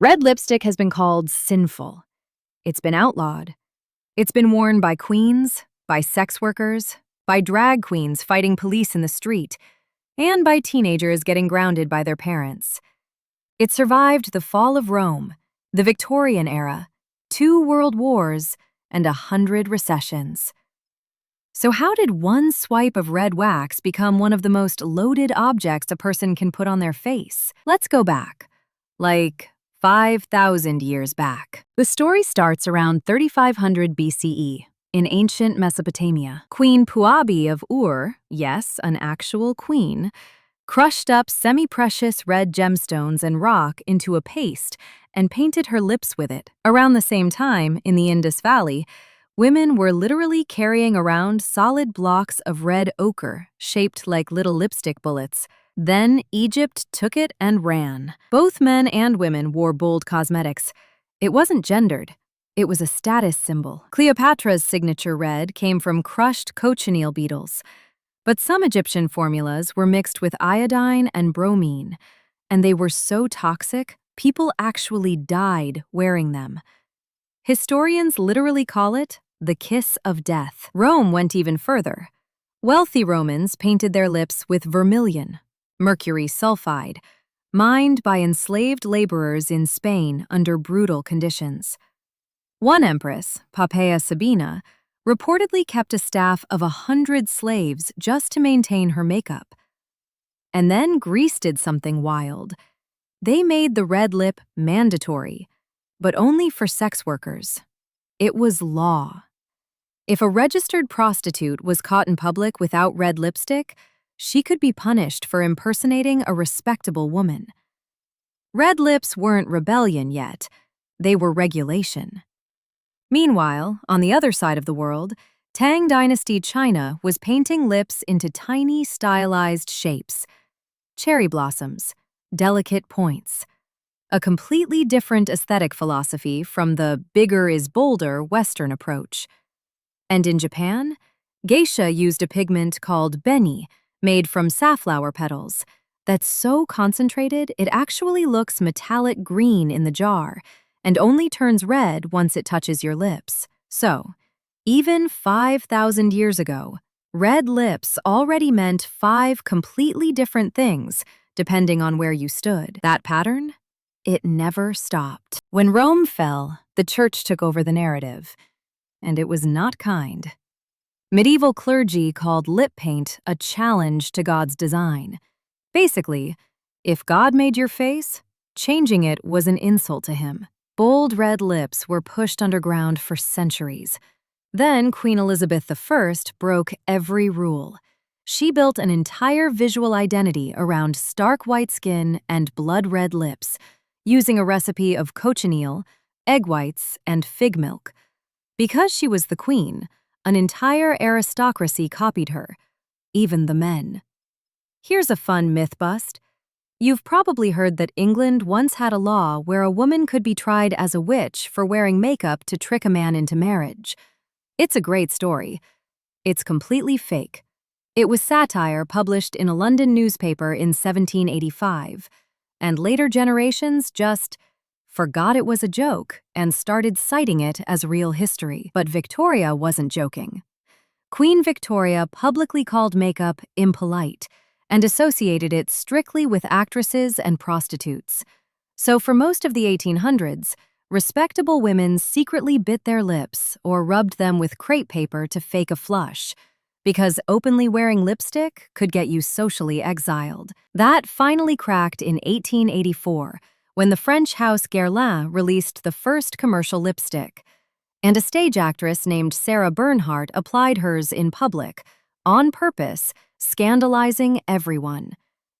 Red lipstick has been called sinful. It's been outlawed. It's been worn by queens, by sex workers, by drag queens fighting police in the street, and by teenagers getting grounded by their parents. It survived the fall of Rome, the Victorian era, 2 world wars, and 100 recessions. So how did one swipe of red wax become one of the most loaded objects a person can put on their face? Let's go back, like 5,000 years back. The story starts around 3500 BCE in ancient Mesopotamia. Queen Puabi of Ur, yes, an actual queen, crushed up semi-precious red gemstones and rock into a paste and painted her lips with it. Around the same time, in the Indus Valley, women were literally carrying around solid blocks of red ochre shaped like little lipstick bullets. Then Egypt took it and ran. Both men and women wore bold cosmetics. It wasn't gendered. It was a status symbol. Cleopatra's signature red came from crushed cochineal beetles. But some Egyptian formulas were mixed with iodine and bromine, and they were so toxic, people actually died wearing them. Historians literally call it the kiss of death. Rome went even further. Wealthy Romans painted their lips with vermilion, mercury sulfide, mined by enslaved laborers in Spain under brutal conditions. One empress, Poppaea Sabina, reportedly kept a staff of 100 slaves just to maintain her makeup. And then Greece did something wild. They made the red lip mandatory, but only for sex workers. It was law. If a registered prostitute was caught in public without red lipstick, she could be punished for impersonating a respectable woman. Red lips weren't rebellion yet, they were regulation. Meanwhile, on the other side of the world, Tang Dynasty China was painting lips into tiny, stylized shapes. Cherry blossoms, delicate points. A completely different aesthetic philosophy from the bigger is bolder Western approach. And in Japan, geisha used a pigment called beni, made from safflower petals, that's so concentrated it actually looks metallic green in the jar and only turns red once it touches your lips. So, even 5,000 years ago, red lips already meant 5 completely different things depending on where you stood. That pattern? It never stopped. When Rome fell, the church took over the narrative, and it was not kind. Medieval clergy called lip paint a challenge to God's design. Basically, if God made your face, changing it was an insult to him. Bold red lips were pushed underground for centuries. Then Queen Elizabeth I broke every rule. She built an entire visual identity around stark white skin and blood-red lips, using a recipe of cochineal, egg whites, and fig milk. Because she was the queen, an entire aristocracy copied her, even the men. Here's a fun myth bust. You've probably heard that England once had a law where a woman could be tried as a witch for wearing makeup to trick a man into marriage. It's a great story. It's completely fake. It was satire published in a London newspaper in 1785, and later generations just forgot it was a joke and started citing it as real history. But Victoria wasn't joking. Queen Victoria publicly called makeup impolite and associated it strictly with actresses and prostitutes. So for most of the 1800s, respectable women secretly bit their lips or rubbed them with crepe paper to fake a flush, because openly wearing lipstick could get you socially exiled. That finally cracked in 1884, when the French house Guerlain released the first commercial lipstick. And a stage actress named Sarah Bernhardt applied hers in public, on purpose, scandalizing everyone,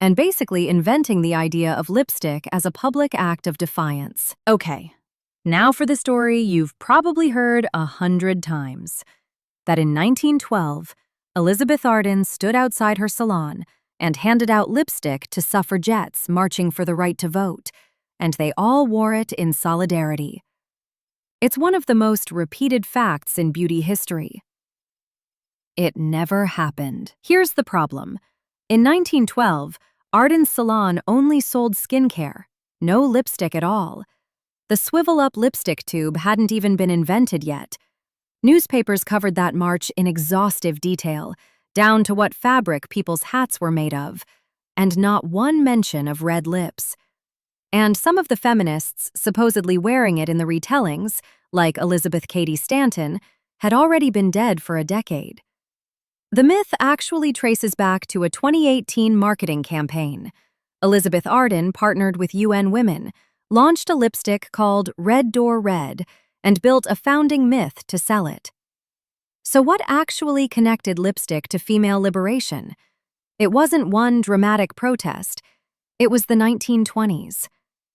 and basically inventing the idea of lipstick as a public act of defiance. Okay, now for the story you've probably heard 100 times. That in 1912, Elizabeth Arden stood outside her salon and handed out lipstick to suffragettes marching for the right to vote, and they all wore it in solidarity. It's one of the most repeated facts in beauty history. It never happened. Here's the problem. In 1912, Arden's salon only sold skincare, no lipstick at all. The swivel-up lipstick tube hadn't even been invented yet. Newspapers covered that march in exhaustive detail, down to what fabric people's hats were made of, and not one mention of red lips. And some of the feminists supposedly wearing it in the retellings, like Elizabeth Cady Stanton, had already been dead for a decade. The myth actually traces back to a 2018 marketing campaign. Elizabeth Arden partnered with UN Women, launched a lipstick called Red Door Red, and built a founding myth to sell it. So what actually connected lipstick to female liberation? It wasn't one dramatic protest. It was the 1920s.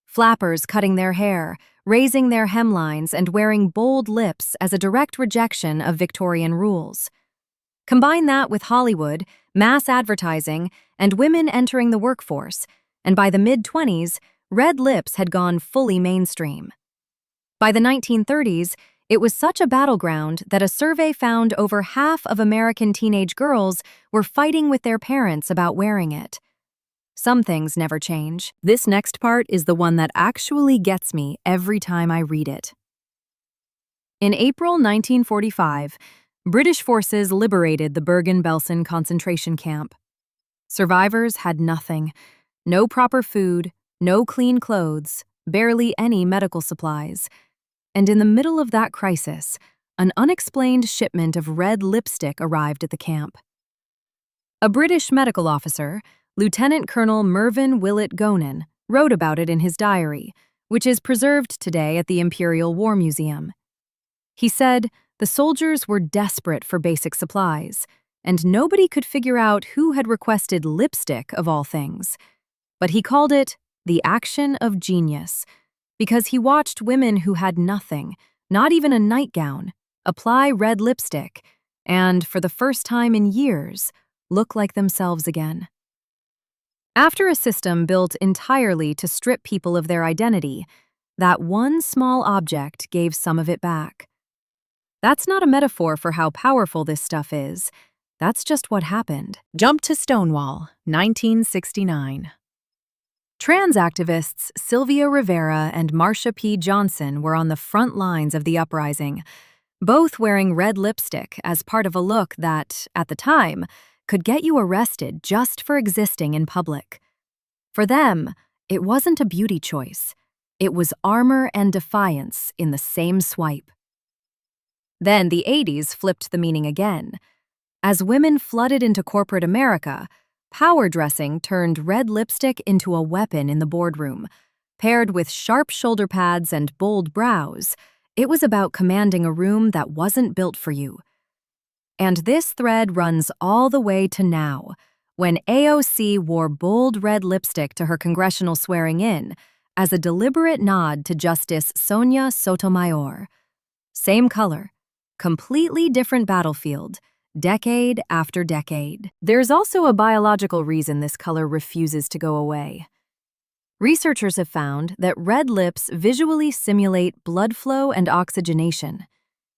Flappers cutting their hair, raising their hemlines, and wearing bold lips as a direct rejection of Victorian rules. Combine that with Hollywood, mass advertising, and women entering the workforce, and by the mid-20s, red lips had gone fully mainstream. By the 1930s, it was such a battleground that a survey found over half of American teenage girls were fighting with their parents about wearing it. Some things never change. This next part is the one that actually gets me every time I read it. In April 1945, British forces liberated the Bergen-Belsen concentration camp. Survivors had nothing. No proper food, no clean clothes, barely any medical supplies. And in the middle of that crisis, an unexplained shipment of red lipstick arrived at the camp. A British medical officer, Lieutenant Colonel Mervyn Willett Gonen, wrote about it in his diary, which is preserved today at the Imperial War Museum. He said, the soldiers were desperate for basic supplies, and nobody could figure out who had requested lipstick of all things. But he called it the action of genius, because he watched women who had nothing, not even a nightgown, apply red lipstick, and, for the first time in years, look like themselves again. After a system built entirely to strip people of their identity, that one small object gave some of it back. That's not a metaphor for how powerful this stuff is. That's just what happened. Jump to Stonewall, 1969. Trans activists Sylvia Rivera and Marsha P. Johnson were on the front lines of the uprising, both wearing red lipstick as part of a look that, at the time, could get you arrested just for existing in public. For them, it wasn't a beauty choice. It was armor and defiance in the same swipe. Then the 80s flipped the meaning again. As women flooded into corporate America, power dressing turned red lipstick into a weapon in the boardroom. Paired with sharp shoulder pads and bold brows, it was about commanding a room that wasn't built for you. And this thread runs all the way to now, when AOC wore bold red lipstick to her congressional swearing-in as a deliberate nod to Justice Sonia Sotomayor. Same color, completely different battlefield, decade after decade. There's also a biological reason this color refuses to go away. Researchers have found that red lips visually simulate blood flow and oxygenation,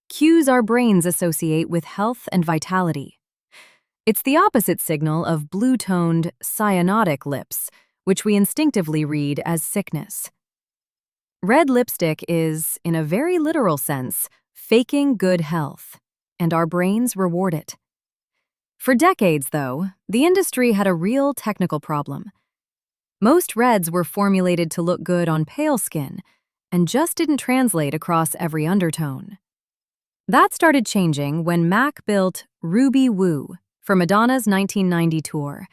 cues our brains associate with health and vitality. It's the opposite signal of blue-toned, cyanotic lips, which we instinctively read as sickness. Red lipstick is, in a very literal sense, faking good health, and our brains reward it. For decades, though, the industry had a real technical problem. Most reds were formulated to look good on pale skin and just didn't translate across every undertone. That started changing when MAC built Ruby Woo for Madonna's 1990 tour,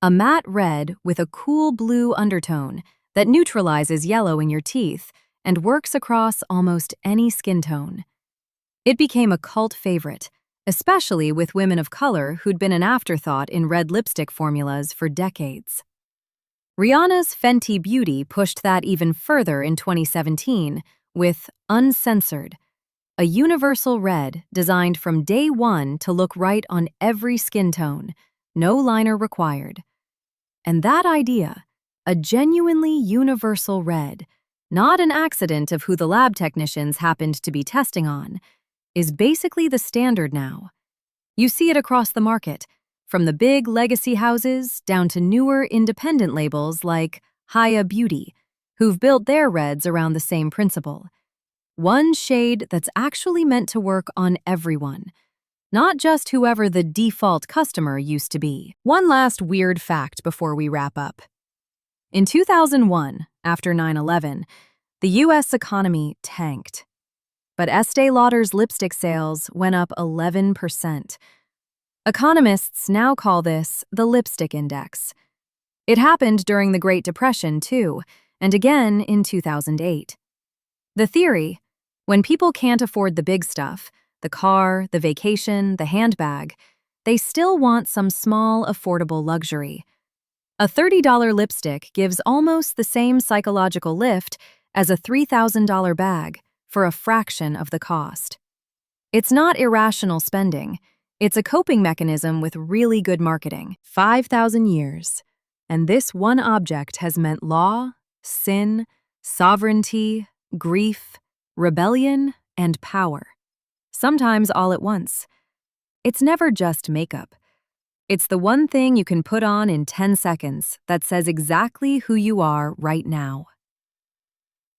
a matte red with a cool blue undertone that neutralizes yellow in your teeth and works across almost any skin tone. It became a cult favorite, especially with women of color who'd been an afterthought in red lipstick formulas for decades. Rihanna's Fenty Beauty pushed that even further in 2017 with Uncensored, a universal red designed from day one to look right on every skin tone, no liner required. And that idea, a genuinely universal red, not an accident of who the lab technicians happened to be testing on, is basically the standard now. You see it across the market, from the big legacy houses down to newer independent labels like Haya Beauty, who've built their reds around the same principle. One shade that's actually meant to work on everyone, not just whoever the default customer used to be. One last weird fact before we wrap up. In 2001, after 9/11, the U.S. economy tanked. But Estee Lauder's lipstick sales went up 11%. Economists now call this the lipstick index. It happened during the Great Depression, too, and again in 2008. The theory: when people can't afford the big stuff, the car, the vacation, the handbag, they still want some small, affordable luxury. A $30 lipstick gives almost the same psychological lift as a $3,000 bag for a fraction of the cost. It's not irrational spending. It's a coping mechanism with really good marketing. 5,000 years, and this one object has meant law, sin, sovereignty, grief, rebellion, and power. Sometimes all at once. It's never just makeup. It's the one thing you can put on in 10 seconds that says exactly who you are right now.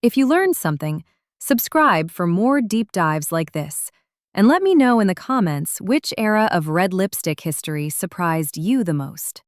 If you learned something, subscribe for more deep dives like this, and let me know in the comments which era of red lipstick history surprised you the most.